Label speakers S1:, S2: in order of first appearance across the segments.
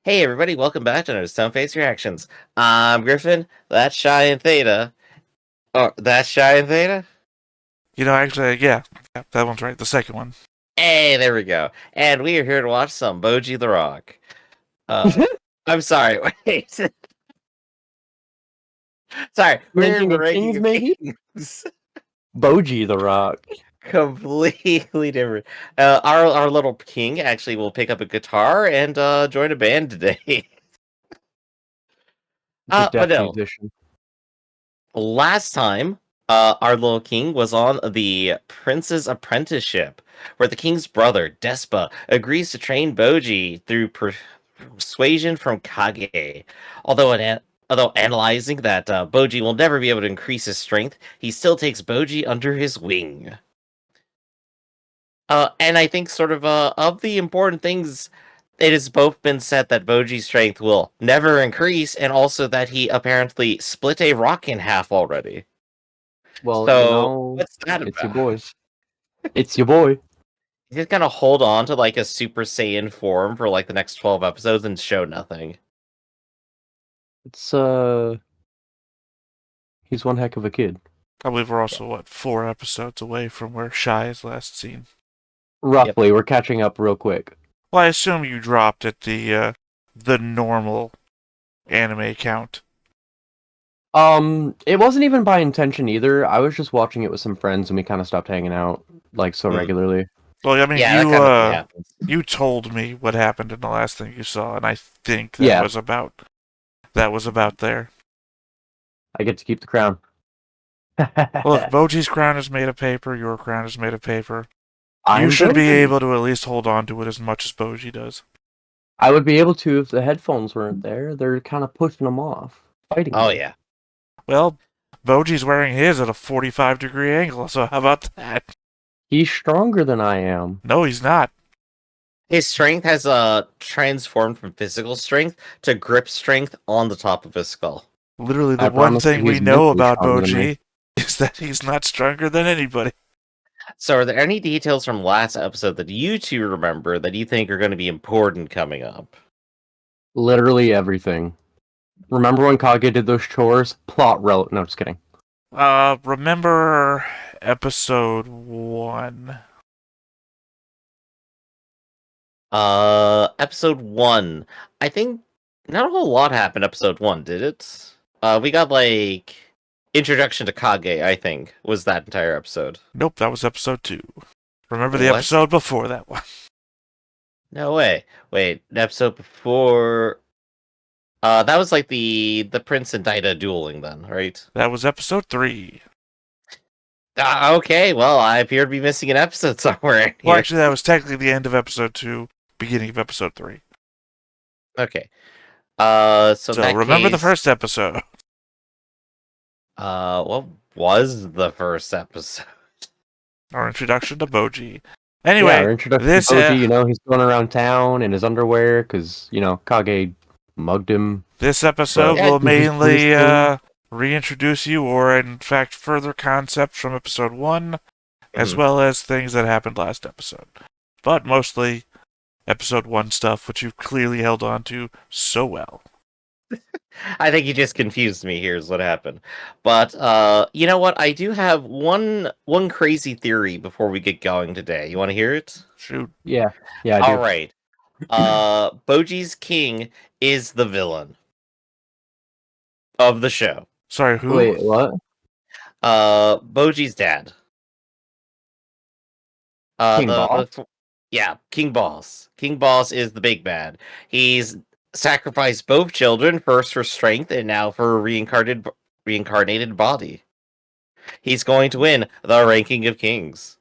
S1: Hey everybody, welcome back to another Stone Face Reactions. I'm Griffin, that's Shy and Theta. Oh, that's Shy and Theta?
S2: Actually, yeah, that one's right. The second one.
S1: Hey, there we go. And we are here to watch some Boji the Rock. Uh, I'm sorry, wait. Sorry, we're in
S3: Ranking of
S1: Ranking
S3: Kings,
S1: of
S3: maybe?
S1: Kings.
S3: Boji the Rock.
S1: Completely different. Our little king actually will pick up a guitar and join a band today.
S3: The
S1: But
S3: deaf
S1: no.
S3: musician.
S1: Last time, our little king was on the prince's apprenticeship, where the king's brother, Despa, agrees to train Boji through persuasion from Kage. Although analyzing that Boji will never be able to increase his strength, he still takes Boji under his wing. And I think sort of the important things, it has both been said that Boji's strength will never increase, and also that he apparently split a rock in half already.
S3: Well,
S1: So what's that
S3: it's your
S1: about?
S3: boys. It's your boy.
S1: He's just gonna hold on to like a Super Saiyan form for like the next 12 episodes and show nothing.
S3: It's he's one heck of a kid.
S2: I believe we're
S1: Yeah.
S2: also 4 episodes away from where Shy is last seen.
S3: Roughly, we're catching up real quick.
S2: Well, I assume you dropped at the normal anime count.
S3: It wasn't even by intention either. I was just watching it with some friends and we kind of stopped hanging out like so regularly.
S2: Well, I mean,
S1: Yeah, that kind of thing happens.
S2: you told me what happened in the last thing you saw, and I think
S3: Yeah.
S2: was about there.
S3: I get to keep the crown.
S2: Look, Boji's crown is made of paper. Your crown is made of paper.
S3: I'm
S2: You should be
S3: brave.
S2: able to at least hold on to it as much as Boji does.
S3: I would be able to if the headphones weren't there. They're kind of pushing them off, fighting.
S1: Oh
S3: me.
S1: yeah.
S2: Well, Boji's wearing his at a 45-degree angle, so how about that?
S3: He's stronger than I am.
S2: No, he's not.
S1: His strength has transformed from physical strength to grip strength on the top of his skull.
S2: Literally,
S3: I
S2: the one
S3: promise you
S2: thing we
S3: he's
S2: know
S3: mentally
S2: about
S3: stronger than me.
S2: Boji is that he's not stronger than anybody.
S1: So are there any details from last episode that you two remember that you think are going to be important coming up?
S3: Literally everything. Remember when Kage did those chores? Plot relevant. No, just kidding.
S2: Remember episode 1?
S1: Episode 1. I think not a whole lot happened episode 1, did it? We got like introduction to Kage, I think, was that entire episode.
S2: Nope, that was episode 2. Remember the
S1: What?
S2: episode before that one?
S1: No way. Wait, the episode before that was like the Prince and Daida dueling then, right?
S2: That was episode 3.
S1: Okay, well, I appear to be missing an episode somewhere here.
S2: Well, actually, that was technically the end of episode 2, beginning of episode 3.
S1: Okay. So
S2: remember the first episode.
S1: What was the first episode?
S2: Our introduction to Boji. Anyway,
S3: yeah, our introduction to Boji, he's going around town in his underwear because, Kage mugged him.
S2: This episode will mainly reintroduce you, or in fact, further concepts from episode 1, as well as things that happened last episode. But mostly episode 1 stuff, which you've clearly held on to so well.
S1: I think you just confused me. Here's what happened. But you know what? I do have one crazy theory before we get going today. You want to hear it?
S2: Shoot.
S3: Yeah, I do.
S1: All right. Boji's king is the villain of the show.
S2: Sorry, who?
S3: Wait, what?
S1: Boji's dad.
S3: King Boss?
S1: Yeah, King Boss. King Boss is the big bad. He's sacrificed both children, first for strength and now for a reincarnated body. He's going to win the ranking of kings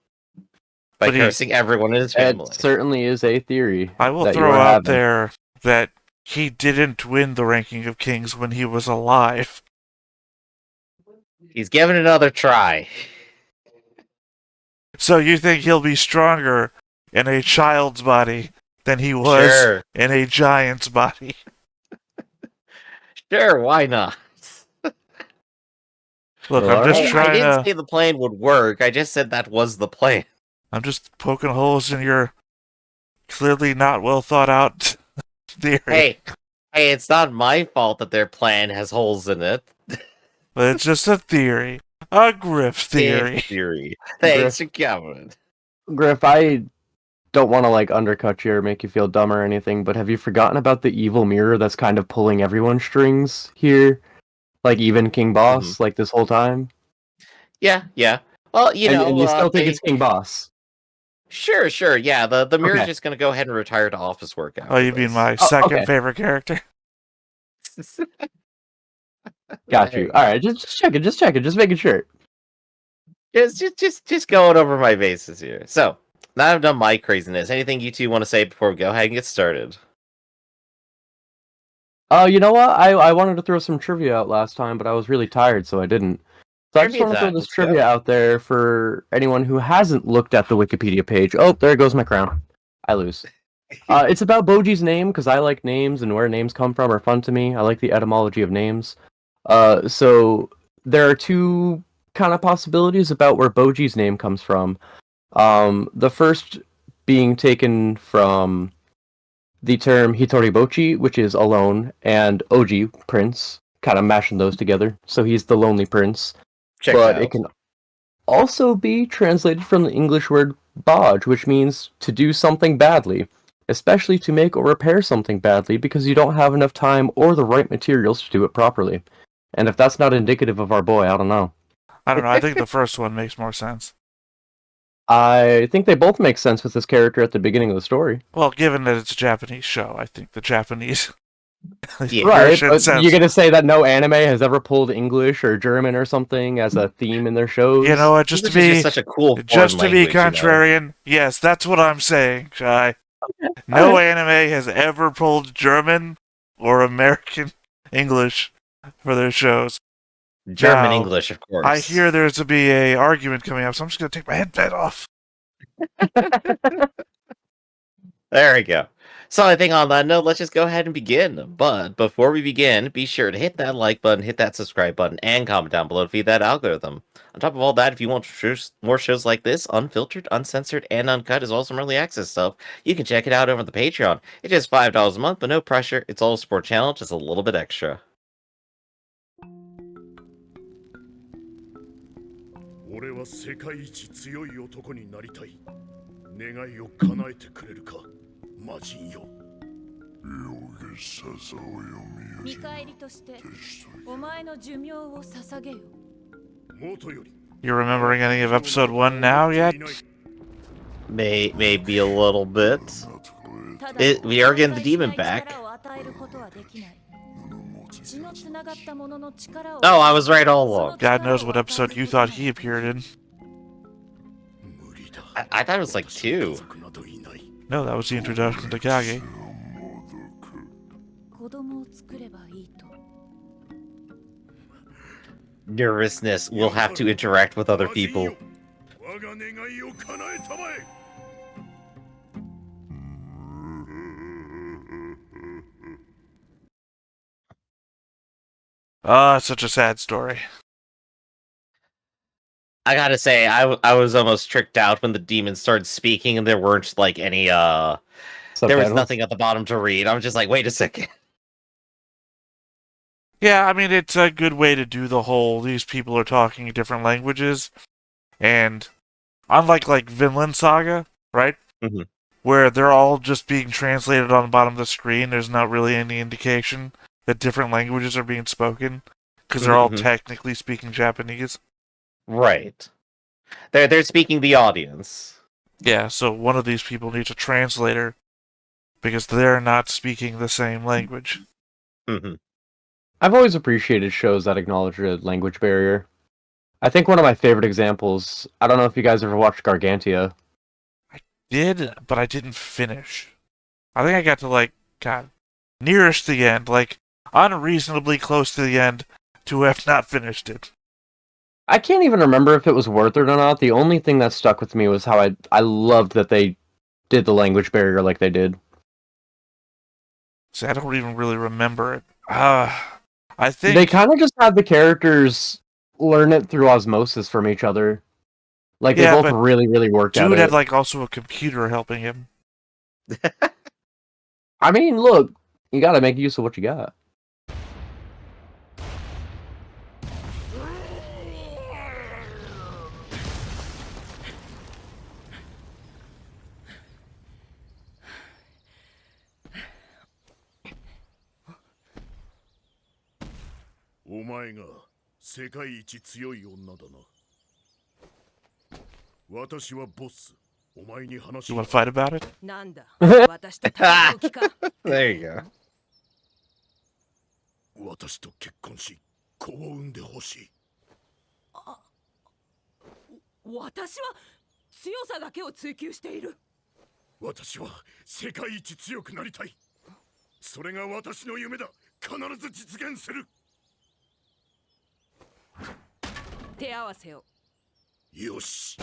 S1: by cursing everyone in his family.
S3: It certainly is a theory.
S2: I will throw out there that he didn't win the ranking of kings when he was alive.
S1: He's given another try.
S2: So you think he'll be stronger in a child's body than he was in a giant's body?
S1: Sure, why not?
S2: Look, I'm just trying to...
S1: I didn't say the plan would work, I just said that was the plan.
S2: I'm just poking holes in your clearly not well thought out theory.
S1: Hey, it's not my fault that their plan has holes in it.
S2: But it's just a theory. A Griff theory.
S1: Theory. Thanks for coming.
S3: Griff, I don't want to like undercut you or make you feel dumb or anything, but have you forgotten about the evil mirror that's kind of pulling everyone's strings here? Like even King Boss, like this whole time?
S1: Yeah. Well,
S3: And you still think it's King Boss?
S1: Sure. Yeah, the mirror's
S3: Okay.
S1: just gonna go ahead and retire to office work after
S2: Oh, you mean my second favorite character?
S1: this.
S3: Got you. All right, just check it. Just making sure.
S1: Just going over my bases here. So, now I've done my craziness. Anything you two want to say before we go ahead and get started?
S3: You know what? I wanted to throw some trivia out last time, but I was really tired, so I didn't. So I just
S1: Trivia
S3: want to throw
S1: time,
S3: this
S1: let's go.
S3: trivia out there for anyone who hasn't looked at the Wikipedia page. Oh, there goes my crown. I lose. It's about Boji's name, because I like names, and where names come from are fun to me. I like the etymology of names. So there are two kind of possibilities about where Boji's name comes from. The first being taken from the term Hitoribochi, which is alone, and Oji, prince, kind of mashing those together. So he's the lonely prince.
S1: Check
S3: But
S1: out.
S3: it can also be translated from the English word boj, which means to do something badly, especially to make or repair something badly because you don't have enough time or the right materials to do it properly. And if that's not indicative of our boy, I don't know.
S2: I don't know. I think the first one makes more sense.
S3: I think they both make sense with this character at the beginning of the story.
S2: Well, given that it's a Japanese show, I think the Japanese
S1: Yeah.
S3: Right,
S2: version
S3: but
S2: sounds...
S3: you're gonna say that no anime has ever pulled English or German or something as a theme in their shows?
S2: You know what? Just to
S1: English is
S2: be
S1: such a cool foreign
S2: just to be
S1: language, you know?
S2: contrarian, yes, that's what I'm saying, Shai. No anime has ever pulled German or American English for their shows.
S1: German
S2: Now,
S1: English, of course.
S2: I hear there's to be a argument coming up, so I'm just gonna take my headset off.
S1: There we go. So I think on that note, let's just go ahead and begin. But before we begin, be sure to hit that like button, hit that subscribe button, and comment down below to feed that algorithm. On top of all that, if you want more shows like this, unfiltered, uncensored, and uncut, as well as some early access stuff, you can check it out over on the Patreon. It's just $5 a month, but no pressure. It's all a support channel, just a little bit extra.
S4: 俺は世界一強い男になりたい。願いを叶えてくれるか、魔人よ。
S5: 見返りとしてお前の寿命を捧げよ。
S4: 元より
S2: You remembering any of episode 1 now yet?
S1: Maybe a little bit. We are getting the demon back. Oh, I was right all along.
S2: God knows what episode you thought he appeared in.
S1: I thought it was like 2.
S2: No, that was the introduction to Kage.
S1: Nervousness will have to interact with other people.
S4: 我が願いを叶えたまえ。
S2: Ah, it's such a sad story.
S1: I gotta say, I was almost tricked out when the demons started speaking and there weren't like any there was
S3: Subtitles?
S1: nothing at the bottom to read. I'm just like, wait a second.
S2: Yeah, I mean, it's a good way to do the whole, these people are talking different languages, and unlike, like, Vinland Saga, right?
S1: Mhm.
S2: Where they're all just being translated on the bottom of the screen, there's not really any indication that different languages are being spoken, because they're all
S1: Mhm.
S2: technically speaking Japanese.
S1: Right. They're speaking the audience.
S2: Yeah, so one of these people needs a translator, because they're not speaking the same language.
S1: Mhm.
S3: I've always appreciated shows that acknowledge a language barrier. I think one of my favorite examples, I don't know if you guys ever watched Gargantia.
S2: Did, but I didn't finish. I think I got to, like, God, nearest the end, like, unreasonably close to the end to have not finished it.
S3: I can't even remember if it was worth it or not. The only thing that stuck with me was how I loved that they did the language barrier like they did.
S2: See, I don't even really remember it. I think...
S3: They kind of just had the characters learn it through osmosis from each other. Like,
S2: Yeah,
S3: they both
S2: but
S3: really, really worked at
S2: Dude
S3: it.
S2: had, like, also a computer helping him.
S3: I mean, look, You gotta make use of what you got.
S4: お前が世界一強い女だな。私はボス。お前に話
S2: You
S4: を
S2: want to fight about it?
S5: なんだ私と戦う気か
S1: There you go.
S4: 私と結婚し、子を産んでほしい。
S5: 私は強さだけを追求している
S4: 私は世界一強くなりたい。それが私の夢だ。必ず実現する。
S5: 手合わせを
S4: よし。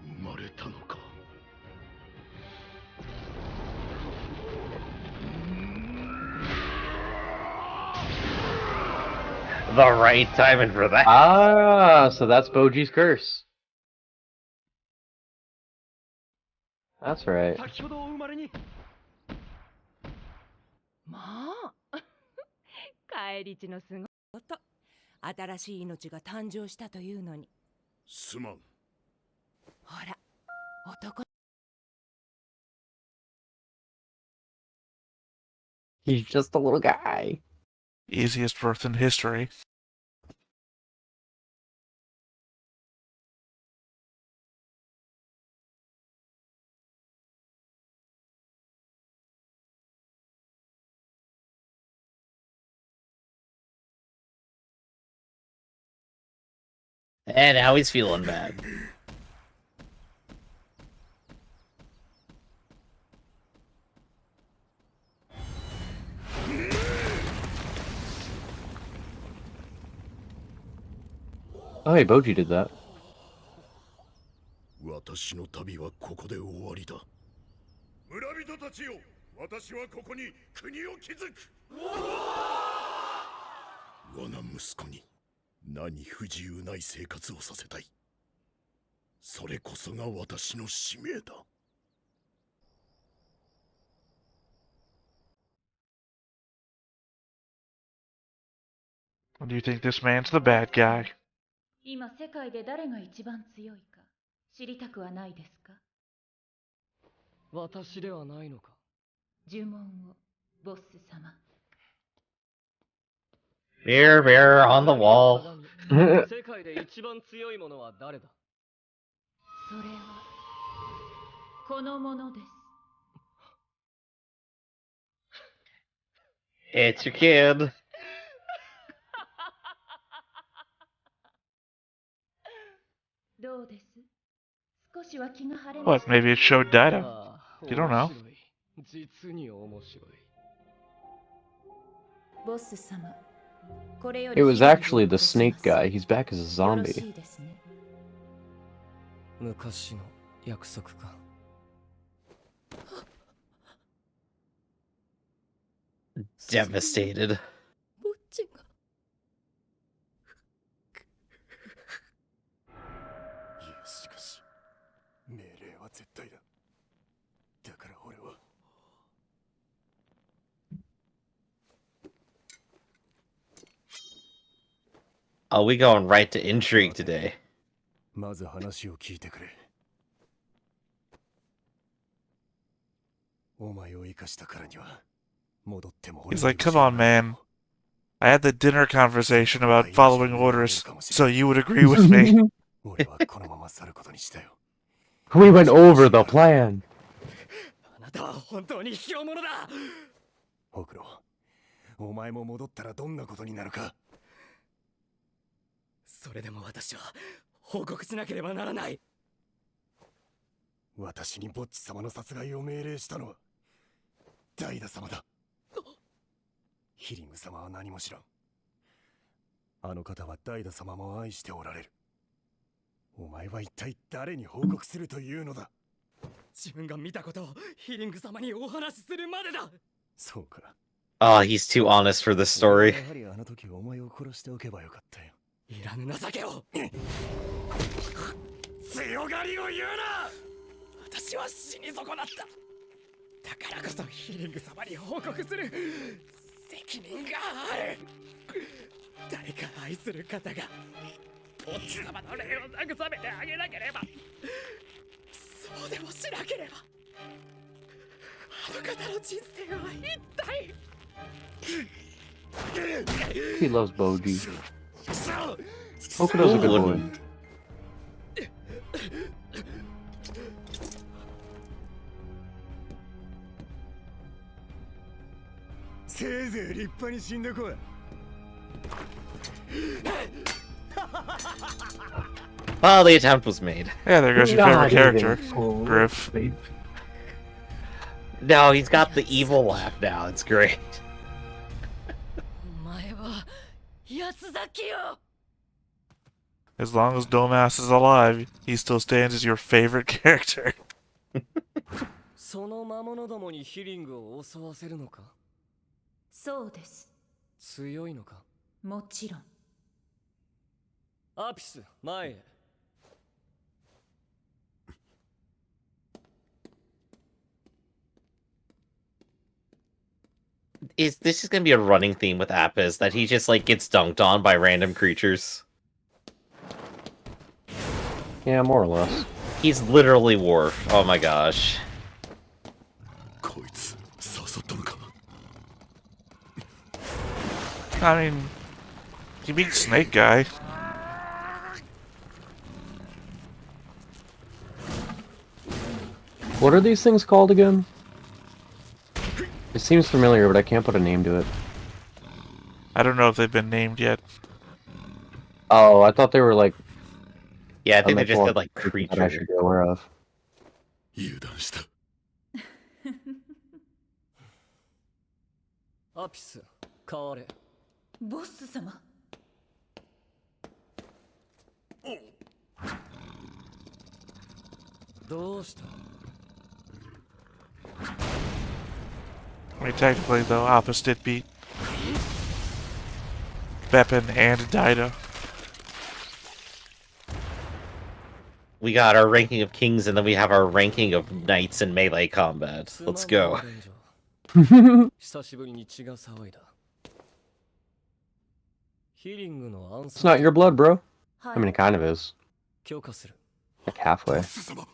S4: 生まれたのか。
S1: The right timing for that.
S3: Ah, so that's Boji's curse. That's right.
S6: 先ほどお生まれに
S5: まあ返り血のすごいこと新しい命が誕生したというのに
S4: すまん。
S5: ほら男
S3: He's just a little guy.
S2: Easiest birth in history.
S1: And now he's feeling bad.
S3: Oh, hey, Boji did that.
S4: 私の旅はここで終わりだ。村人たちよ、私はここに国を築く。我が息子に何不自由ない生活をさせたい。それこそが私の使命だ。
S2: Do you think this man's the bad guy?
S7: 今世界で誰が一番強いか知りたくはないですか
S6: 私ではないのか。
S7: 呪文をボス様
S1: Mirror, mirror on the wall.
S6: 世界で一番強いものは誰だ。
S7: それはこのものです
S1: It's your kid.
S7: どうです少しは気が晴れ
S2: What,
S7: ました
S2: maybe it showed data?
S6: ああ
S2: You don't know.
S6: 面白い。実に面白い。
S5: ボス様これより
S3: It was
S5: ひどい
S3: actually the
S5: ことしま
S3: snake
S5: す
S3: guy. He's back as a
S5: よろし
S3: zombie.
S5: いですね
S6: 昔の約束か。
S1: Devastated.
S5: ボッチが
S4: いや、しかし命令は絶対だ。だから俺は
S1: Oh, we going right to intrigue today.
S4: まず話を聞いてくれ。
S2: He's like, come on, man. I had the dinner conversation about following orders, so you would agree with me.
S3: We went over the plan.
S6: あなたは本当に卑怯者だ。
S4: ほくろ、お前も戻ったらどんなことになるか。
S6: それでも私は報告しなければならない。
S4: 私にボッチ様の殺害を命令したのはダイダ様だ。ヒリング様は何も知らん。あの方はダイダ様も愛しておられる。お前は一体誰に報告するというのだ。
S6: 自分が見たことをヒリング様にお話しするまでだ。
S4: そうか。
S1: Oh, he's too honest for this story.
S4: やはりあの時お前を殺しておけばよかったよ。
S6: いらぬ情けを。強がりを言うな。私は死に損なった。だからこそヒリング様に報告する責任がある。誰か愛する方がボッチ様の霊を慰めてあげなければ、そうでもしなければ、あの方の人生は一体。
S3: He loves Boji. Hokuto's a good boy.
S4: せいぜい立派に死んでこい。
S1: Well, the attempt was made.
S2: Yeah, there goes your
S3: Not
S2: favorite character,
S3: even close,
S2: Griff.
S3: babe.
S1: No, he's got the evil laugh now. It's great.
S5: お前は奴だけよ。
S2: As long as Domas is alive, he still stands as your favorite character.
S6: その魔物どもにヒリングを襲わせるのか。
S7: そうです。
S6: 強いのか。
S7: もちろん。
S6: アピス、前へ。
S1: This is gonna be a running theme with Apis that he just like gets dunked on by random creatures.
S3: Yeah, more or less.
S1: He's literally Worf. Oh my gosh.
S4: こいつ誘ったのか。
S2: I mean, he beat Snake Guy.
S3: What are these things called again? It seems familiar, but I can't put a name to it.
S2: I don't know if they've been named yet.
S3: Oh, I thought they were like
S1: Yeah, I think they just
S3: elemental
S1: said like
S3: creatures that I
S1: creature.
S3: should be aware of.
S4: 油断した。
S6: アピス、変われ。
S7: ボス様。
S6: どうした。
S2: I mean, technically, though, Apis did beat Beppin and Dido.
S1: We got our ranking of kings, and then we have our ranking of knights in melee combat. Let's go.
S6: 久しぶりに血が騒いだ。ヒリングのアン
S3: It's
S6: サー
S3: not your blood, bro.
S7: は
S3: I mean, it kind of is.
S6: 強化する。
S3: Like halfway.
S4: ボス様。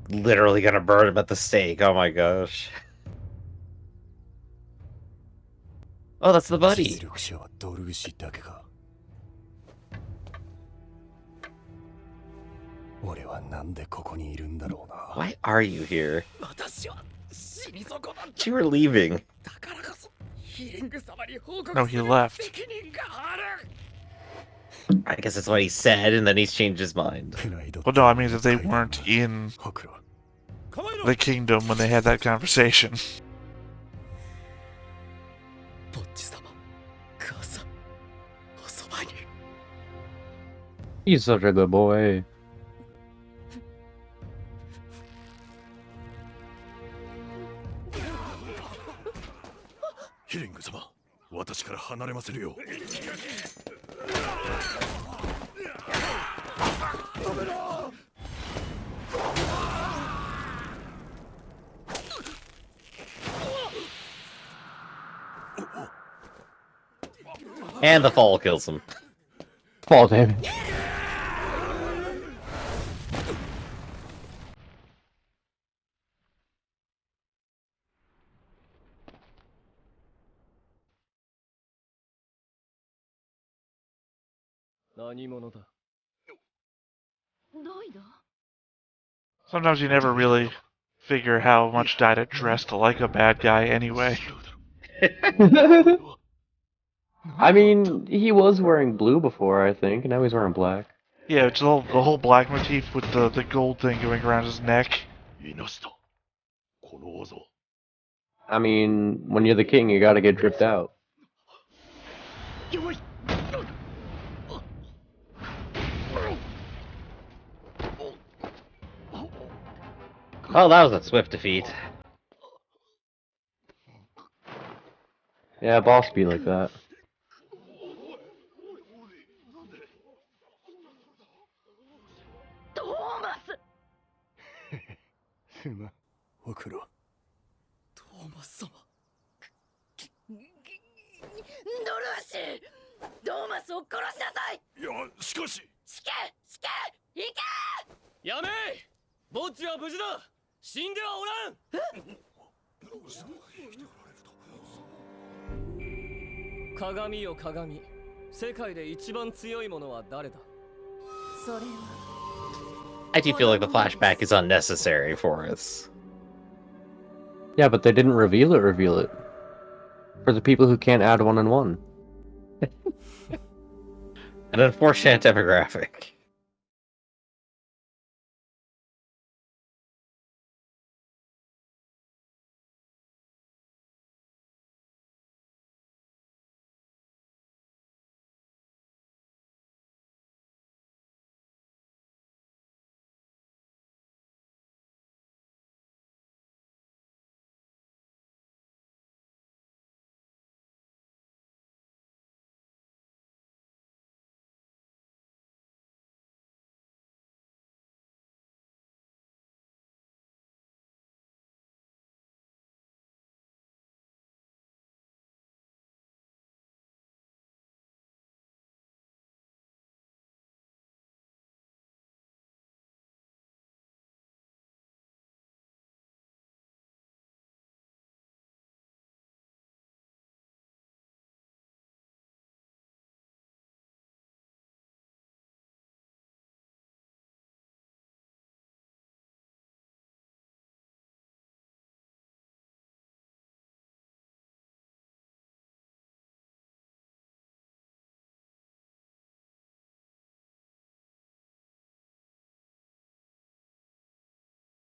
S1: Literally gonna burn him at the stake. Oh my gosh. Oh, that's the buddy.
S4: 実力者はドルグシだけか。俺はなんでここにいるんだろうな。
S1: Why are you here?
S6: 私は死に損なった。
S1: You were leaving.
S6: だからこそヒリング様に報
S2: No,
S6: 告
S2: he
S6: する
S2: left.
S6: 責任がある。
S1: I guess that's what he said, and then he's changed his mind.
S4: プライド
S2: Well, no, I mean that they weren't in
S4: ほくろ。
S2: the kingdom when they had that conversation.
S6: ボッチ様、母さん、おそばに。
S3: He's such a good boy.
S4: ヒリング様、私から離れませるよ。
S1: Oh, And the fall kills him.
S3: Fall damage.
S2: Sometimes you never really figure how much Daida dressed like a bad guy anyway.
S3: I mean, he was wearing blue before, I think, and now he's wearing black.
S2: Yeah, it's the whole black motif with the gold thing going around his neck.
S3: I mean, when you're the king, you gotta get dripped out.
S1: Oh, that was a swift defeat.
S3: Yeah, boss be like that.
S5: トーマス。
S4: すまん、ほくろ。
S6: トーマス様。
S5: ドルーシー、トーマスを殺しなさい。
S4: いや、しかし。
S5: 死刑、死刑、行け。
S6: やめい。ボッジは無事だ。死んではおらん。鏡よ鏡、世界で一番強いものは誰だ。
S5: それは。
S1: I do feel like the flashback is unnecessary for us.
S3: Yeah, but they didn't reveal it. For the people who can't add one and one.
S1: An unfortunate demographic.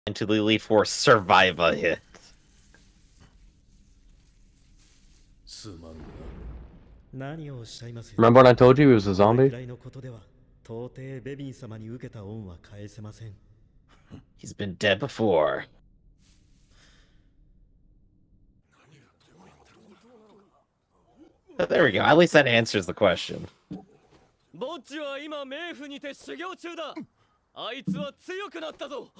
S1: Into the Elite Force Survivor hit.
S3: Remember when I told you he was a zombie?
S1: He's been dead before. But there we go. At least that answers the question.
S6: ボッジは今冥府にて修行中だ。あいつは強くなったぞ。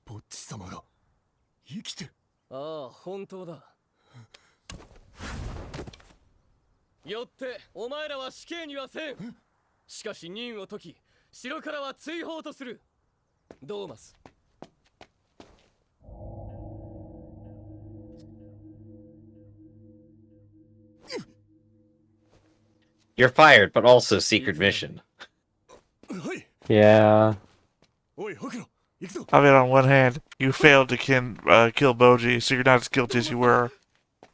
S4: ボッチ様が生きてる。
S6: ああ、本当だ。よってお前らは死刑にはせん。しかし任を解き、城からは追放とする。ドーマス。
S1: You're fired, but also secret mission.
S4: はい。
S3: Yeah.
S4: おい、ほくろ、行くぞ。
S2: I mean, on one hand, you failed to kill Boji, so you're not as guilty as you were.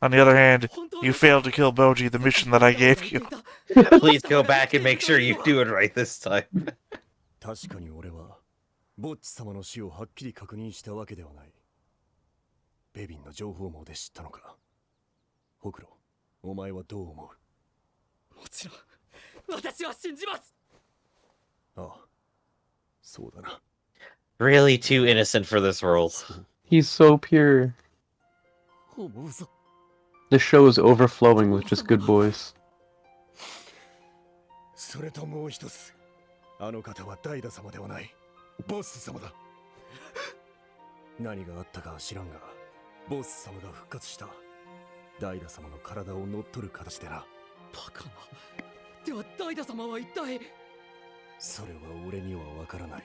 S2: On the other hand, you failed to kill Boji, the mission that I gave you.
S1: Please go back and make sure you do it right this time.
S4: 確かに俺はボッチ様の死をはっきり確認したわけではない。ベビンの情報網で知ったのか。ほくろ、お前はどう思う？
S6: もちろん、私は信じます。
S4: ああ、そうだな。
S1: Really too innocent for this world.
S3: He's so pure.
S4: 思うぞ。
S3: The show is overflowing with just good boys.
S4: それともう一つ。あの方はダイダ様ではない。ボス様だ。何があったかは知らんが、ボス様が復活した。ダイダ様の体を乗っ取る形でな。
S6: バカな。ではダイダ様は一体。
S4: それは俺にはわからない。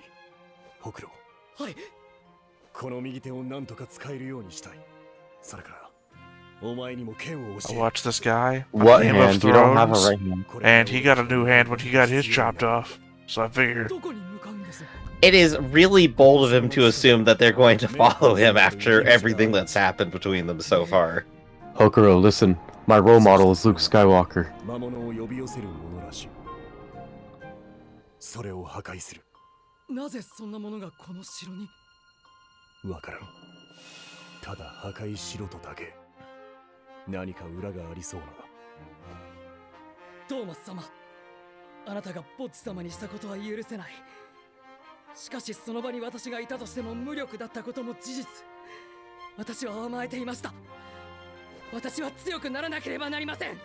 S4: ほくろ、
S6: はい。
S4: この右手を何とか使えるようにしたい。それからお前にも剣を教
S2: I
S4: え。
S2: watched this guy on
S3: What
S2: Game of
S3: hand? You don't have a
S2: Thrones,
S3: right hand.
S2: and he got a new hand when he got his chopped off. So I figured,
S6: どこに向かうんです？
S1: It is really bold of him to assume that they're going to follow him after everything that's happened between them so far.
S3: Hokuro, listen. My role model is Luke Skywalker.
S4: 魔物を呼び寄せるものらしい。それを破壊する。
S6: なぜそんなものがこの城に？
S4: わからん。ただ破壊しろとだけ。何か裏がありそうな。
S6: トーマス様、あなたがボッチ様にしたことは許せない。しかしその場に私がいたとしても無力だったことも事実。私は甘えていました。私は強くならなければなりません。よ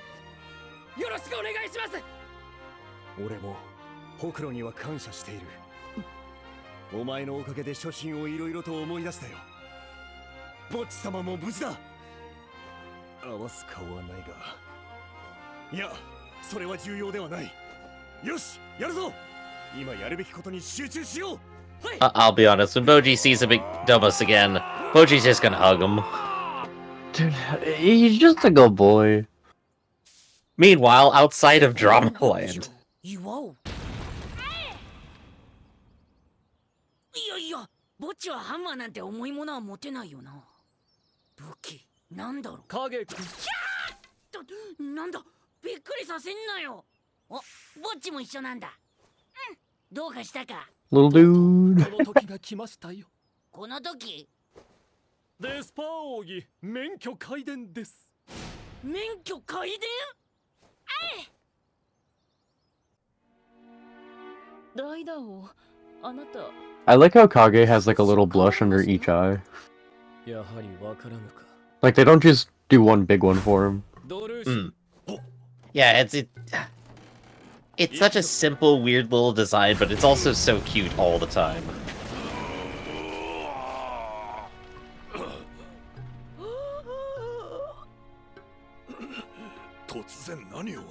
S6: ろしくお願いします。
S4: 俺もほくろには感謝している。お前のおかげで初心をいろいろと思い出したよ。ボッチ様も無事だ。合わす顔はないが、いや、それは重要ではない。よし、やるぞ。今やるべきことに集中しよう。
S1: I'll be honest, when Boji sees a big Domus again, Boji's just gonna hug him.
S3: Dude, he's just a good boy.
S1: Meanwhile, outside of Dramaland.
S8: 岩を。いやいや、ぼっちはハンマーなんて重いものは持てないよな。武器なんだろう。
S6: 影君。
S8: なんだ、びっくりさせんなよ。お、ぼっちも一緒なんだ。うん、どうかしたか。
S3: Little dude.
S6: この時が来ましたよ。
S8: この時
S6: デスパー奥義免許開伝です。
S8: 免許開伝。
S7: ライダーをあなた
S3: I like how Kage has like a little blush under each eye.
S6: やはりわからぬか。
S3: Like they don't just do one big one for him.
S6: ドルーシ
S1: Mm. Yeah, it's such a simple, weird little design, but it's also so cute all the time.
S4: 突然何を。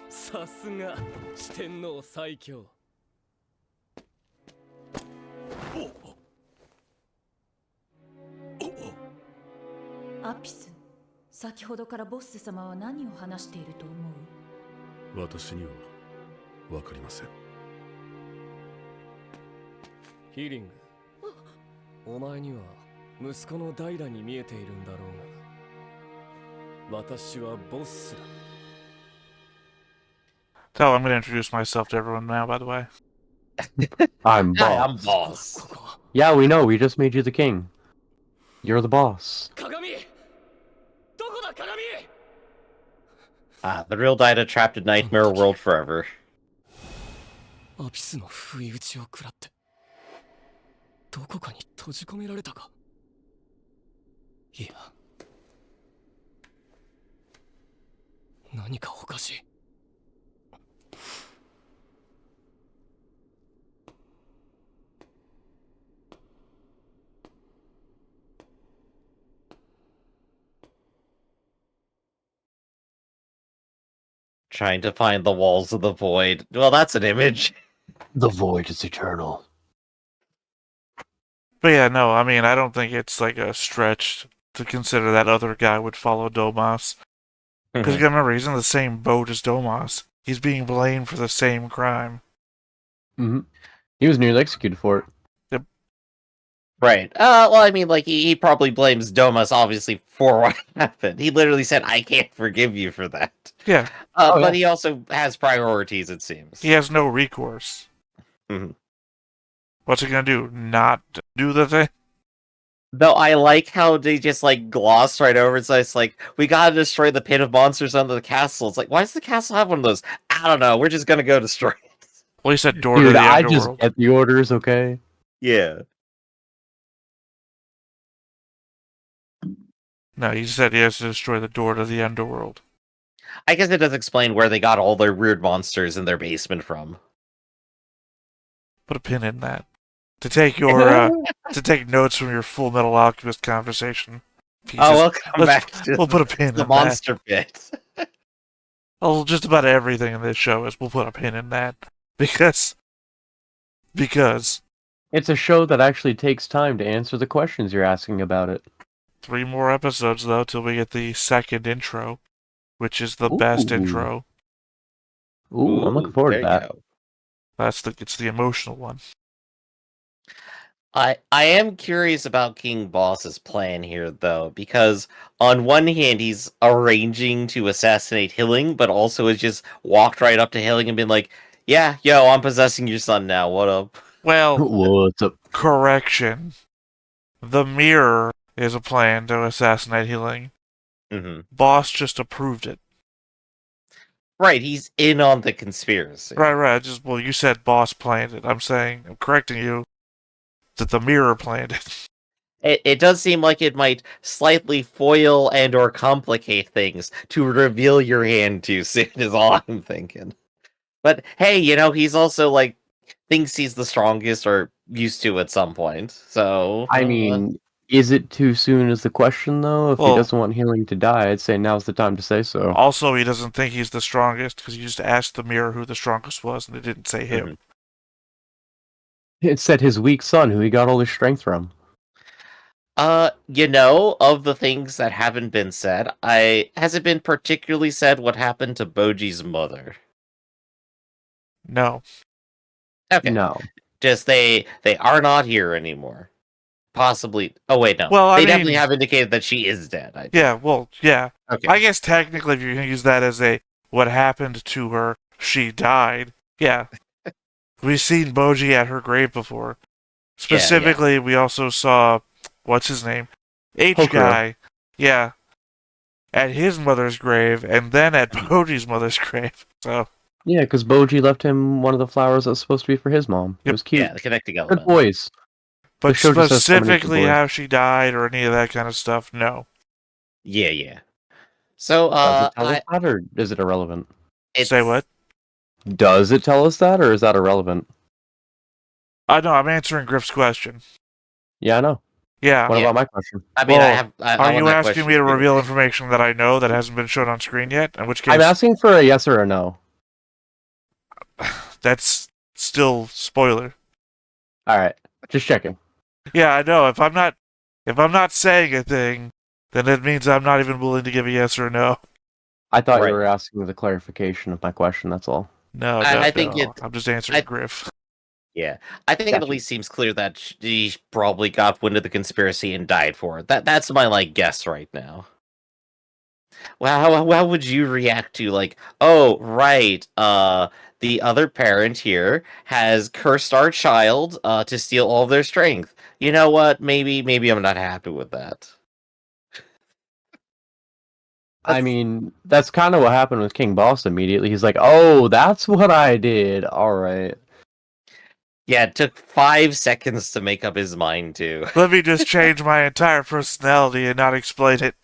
S6: さすが四天王最強。
S7: アピス、先ほどからボッス様は何を話していると思う？
S4: 私にはわかりません。
S6: ヒーリング、お前には息子のダイダに見えているんだろうが、私はボスだ。
S2: so I'm going to introduce myself to everyone now, by the way.
S3: I'm
S1: Hi, I'm
S3: boss.
S1: boss.
S3: Yeah, we know. We just made you the king. You're the boss.
S6: 鏡、どこだ鏡。
S1: Ah, the real Dida trapped in Nightmare World forever.
S6: アピスの不意打ちを食らってどこかに閉じ込められたか。いや、何かおかしい。
S1: Trying to find the walls of the void. Well, that's an image.
S3: The void is eternal.
S2: But yeah, no, I mean, I don't think it's like a stretch to consider that other guy would follow Domas. Because you gotta remember, he's in the same boat as Domas. He's being blamed for the same crime.
S3: Mm-hmm. He was nearly executed for it.
S1: Right. Well, I mean, like, he probably blames Domus, obviously, for what happened. He literally said, I can't forgive you for that.
S2: Yeah.
S1: But he also has priorities, it seems.
S2: He has no recourse.
S1: Mhm.
S2: What's he gonna do? Not do the thing?
S1: Though I like how they just, like, glossed right over it. So it's like, we gotta destroy the pit of monsters under the castle. It's like, why does the castle have one of those? I don't know. We're just gonna go destroy it.
S2: Well, he said door to
S3: Dude,
S2: the
S3: I
S2: underworld.
S3: just get the orders, okay?
S1: Yeah.
S2: No, he said he has to destroy the door to the underworld.
S1: I guess it does explain where they got all their weird monsters in their basement from.
S2: Put a pin in that. to take your to take notes from your Full Metal Alchemist conversation. Pieces.
S1: Oh, we'll come back to
S2: we'll put a pin
S1: the
S2: in
S1: monster pit.
S2: that. Well, just about everything in this show is we'll put a pin in that because
S3: It's a show that actually takes time to answer the questions you're asking about it.
S2: 3 more episodes though till we get the second intro, which is the best
S3: Ooh.
S2: intro.
S3: Ooh, I'm looking forward to
S1: there you
S3: that.
S1: go.
S2: It's the emotional one.
S1: I am curious about King Boss's plan here, though, because on one hand he's arranging to assassinate Hilling, but also has just walked right up to Hilling and been like, "Yeah, yo, I'm possessing your son now. What up?"
S2: Well,
S3: What's up?
S2: correction. The mirror is a plan to assassinate Healing.
S1: Mm-hmm.
S2: Boss just approved it.
S1: Right, he's in on the conspiracy.
S2: Right. Well, you said Boss planned it. I'm correcting you that the mirror planned it.
S1: It does seem like it might slightly foil and or complicate things to reveal your hand too soon is all I'm thinking. But hey, he's also like thinks he's the strongest or used to at some point. So
S3: I mean, is it too soon is the question, though? If he
S2: Well-
S3: doesn't want Healing to die, I'd say now's the time to say so.
S2: Also, he doesn't think he's the strongest because he just asked the mirror who the strongest was, and it didn't say him.
S1: Mhm.
S3: It said his weak son, who he got all his strength from.
S1: of the things that haven't been said, has it been particularly said what happened to Boji's mother?
S2: No.
S1: Okay.
S3: No.
S1: Just they are not here anymore. Possibly. Oh wait, no.
S2: Well, I
S1: they
S2: mean-
S1: definitely have indicated that she is dead.
S2: Yeah.
S1: Okay.
S2: I guess technically, if you're gonna use that as a what happened to her, she died. Yeah. We've seen Boji at her grave before. Specifically, we also saw what's his name,
S3: Hokuro.
S2: guy. Yeah. At his mother's grave, and then at Boji's mother's grave. So
S3: Yeah, because Boji left him one of the flowers that was supposed to be for his mom. It
S2: Yep.
S3: was cute.
S1: Yeah, the connecting
S3: Good
S1: element.
S3: boys.
S2: But
S3: The show just has so many good
S2: specifically
S3: boys.
S2: how she died or any of that kind of stuff, no.
S1: Yeah. So
S3: Does it tell us that, or is it irrelevant?
S2: Say what?
S3: Does it tell us that, or is that irrelevant?
S2: No, I'm answering Griff's question.
S3: Yeah, I know.
S2: Yeah.
S3: What
S1: Yeah.
S3: about my question?
S1: I mean,
S2: Well,
S1: I
S2: Are
S1: want
S2: you
S1: that
S2: asking
S1: question
S2: me to
S1: be-
S2: reveal information that I know that hasn't been shown on screen yet? In which case,
S3: I'm asking for a yes or a no.
S2: that's still spoiler.
S3: All right, just checking.
S2: Yeah, I know. If I'm not saying a thing, then it means I'm not even willing to give a yes or a no.
S3: I thought
S1: Right.
S3: you were asking the clarification of my question. That's all.
S2: No,
S1: I think
S2: no.
S1: it-
S2: I'm just answering
S1: I-
S2: Griff.
S1: Yeah, I think it at
S3: Gotcha.
S1: least seems clear that she probably got wind of the conspiracy and died for it. That's my guess right now. Well, how would you react to oh right, the other parent here has cursed our child to steal all their strength. You know what? Maybe I'm not happy with that.
S3: I mean, that's kind of what happened with King Boss immediately. He's like, "Oh, that's what I did. All right."
S1: Yeah, it took 5 seconds to make up his mind too.
S2: Let me just change my entire personality and not explain it.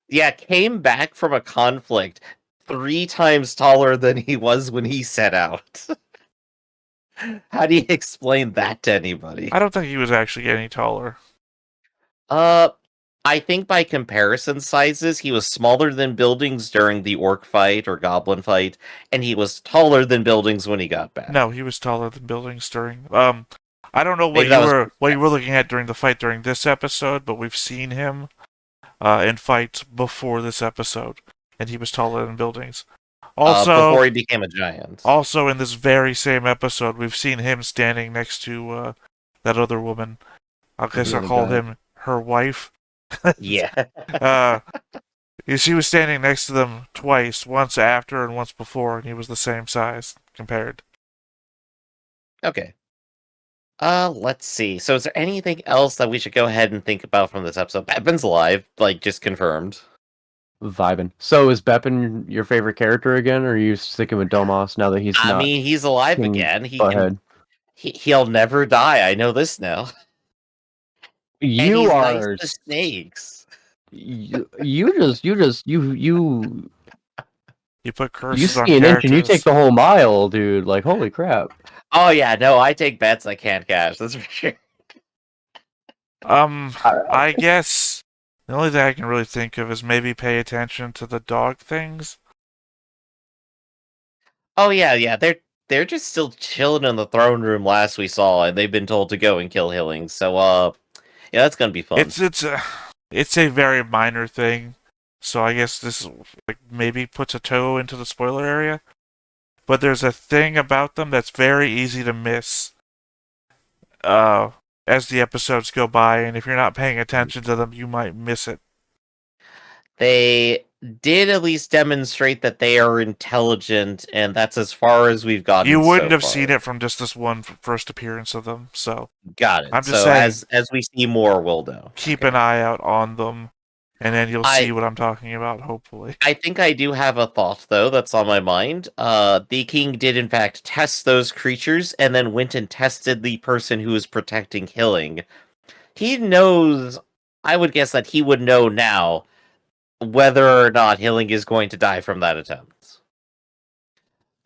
S1: Yeah, came back from a conflict 3 times taller than he was when he set out. How do you explain that to anybody?
S2: I don't think he was actually any taller.
S1: I think by comparison sizes, he was smaller than Buildings during the orc fight or goblin fight, and he was taller than Buildings when he got back.
S2: No, he was taller than Buildings during. I don't know
S1: Maybe that was-
S2: what you were looking at during the fight during this episode, but we've seen him in fights before this episode, and he was taller than Buildings. Also,
S1: before he became a giant.
S2: Also, in this very same episode, we've seen him standing next to that other woman. I guess I'll
S3: other
S2: call
S3: guy.
S2: him her wife.
S1: Yeah.
S2: She was standing next to them twice, once after and once before, and he was the same size compared.
S1: Okay. Let's see. So is there anything else that we should go ahead and think about from this episode? Beppin's alive, just confirmed.
S3: Vibing. So is Beppin your favorite character again, or are you sticking with Domas now that he's
S1: I
S3: not?
S1: mean, he's alive
S3: King
S1: again.
S3: Butthead?
S1: He'll never die. I know this now. And
S3: You
S1: he's
S3: are.
S1: nice to snakes.
S3: You
S2: You put
S3: you
S2: curses on
S3: see an inch and you
S2: characters.
S3: take the whole mile, dude. Like, holy crap.
S1: Oh yeah, no, I take bets I can't cash. That's for sure.
S2: I guess the only thing I can really think of is maybe pay attention to the dog things.
S1: Oh yeah. They're just still chilling in the throne room last we saw, and they've been told to go and kill Hilling. So yeah, that's gonna be fun.
S2: It's a very minor thing, so I guess this like maybe puts a toe into the spoiler area. But there's a thing about them that's very easy to miss as the episodes go by, and if you're not paying attention to them, you might miss it.
S1: They did at least demonstrate that they are intelligent, and that's as far as we've gotten.
S2: You wouldn't
S1: so
S2: have
S1: far.
S2: seen it from just this one first appearance of them, so
S1: Got it.
S2: I'm just
S1: so
S2: saying,
S1: as we see more, we'll know.
S2: keep
S1: Okay.
S2: an eye out on them, and then you'll see what I'm talking about, hopefully.
S1: I think I do have a thought, though, that's on my mind. The king did, in fact, test those creatures, and then went and tested the person who was protecting Hilling. He knows, I would guess that he would know now whether or not Hilling is going to die from that attempt.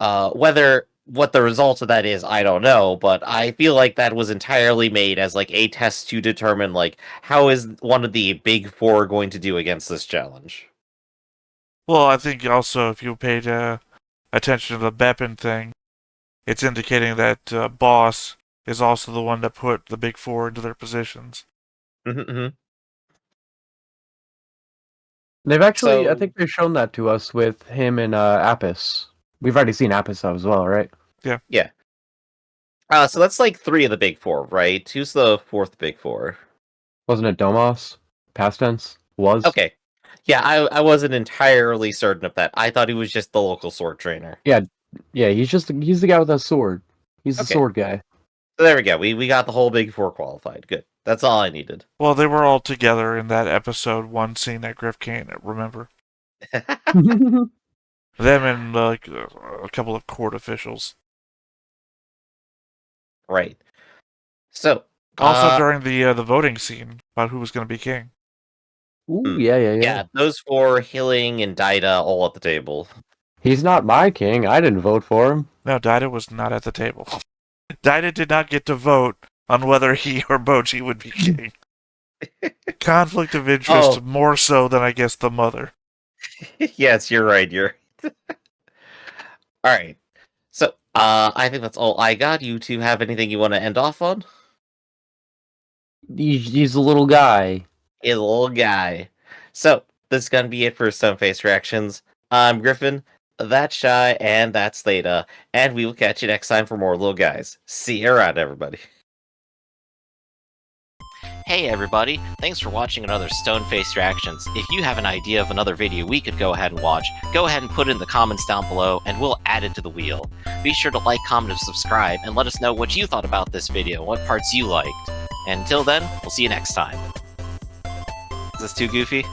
S1: Whether what the result of that is, I don't know, but I feel like that was entirely made as like a test to determine like how is one of the big four going to do against this challenge.
S2: Well, I think also if you paid attention to the Beppin thing, it's indicating that Boss is also the one that put the big four into their positions.
S1: Mm-hmm.
S3: They've actually, I
S1: So-
S3: think they've shown that to us with him and Apis. We've already seen Apis as well, right?
S1: Yeah. So that's like 3 of the big 4, right? Who's the 4th big 4?
S3: Wasn't it Domos? Past tense? Was?
S1: Okay. Yeah, I wasn't entirely certain of that. I thought he was just the local sword trainer.
S3: Yeah, he's the guy with a sword. He's the
S1: Okay.
S3: sword guy.
S1: So there we go. We got the whole big 4 qualified. Good. That's all I needed.
S2: Well, they were all together in that episode one scene that Griff can't remember. Them and like a couple of court officials.
S1: Right. So
S2: Also during the voting scene about who was going to be king.
S3: Ooh, yeah.
S1: yeah, those 4, Hilling and Daida, all at the table.
S3: He's not my king. I didn't vote for him.
S2: No, Daida was not at the table. Daida did not get to vote on whether he or Boji would be king. Conflict of interest more so than I guess the mother.
S1: Yes, you're right. You're right. All right. So I think that's all I got. You two have anything you want to end off on?
S3: He's a little guy.
S1: A little guy. So this is gonna be it for Stoneface Reactions. I'm Griffin, that's Shy, and that's Theta, and we will catch you next time for more little guys. See you around, everybody. Hey everybody, thanks for watching another Stoneface Reactions. If you have an idea of another video we could go ahead and watch, go ahead and put it in the comments down below and we'll add it to the wheel. Be sure to like, comment, and subscribe, and let us know what you thought about this video and what parts you liked. And until then, we'll see you next time. Is this too goofy?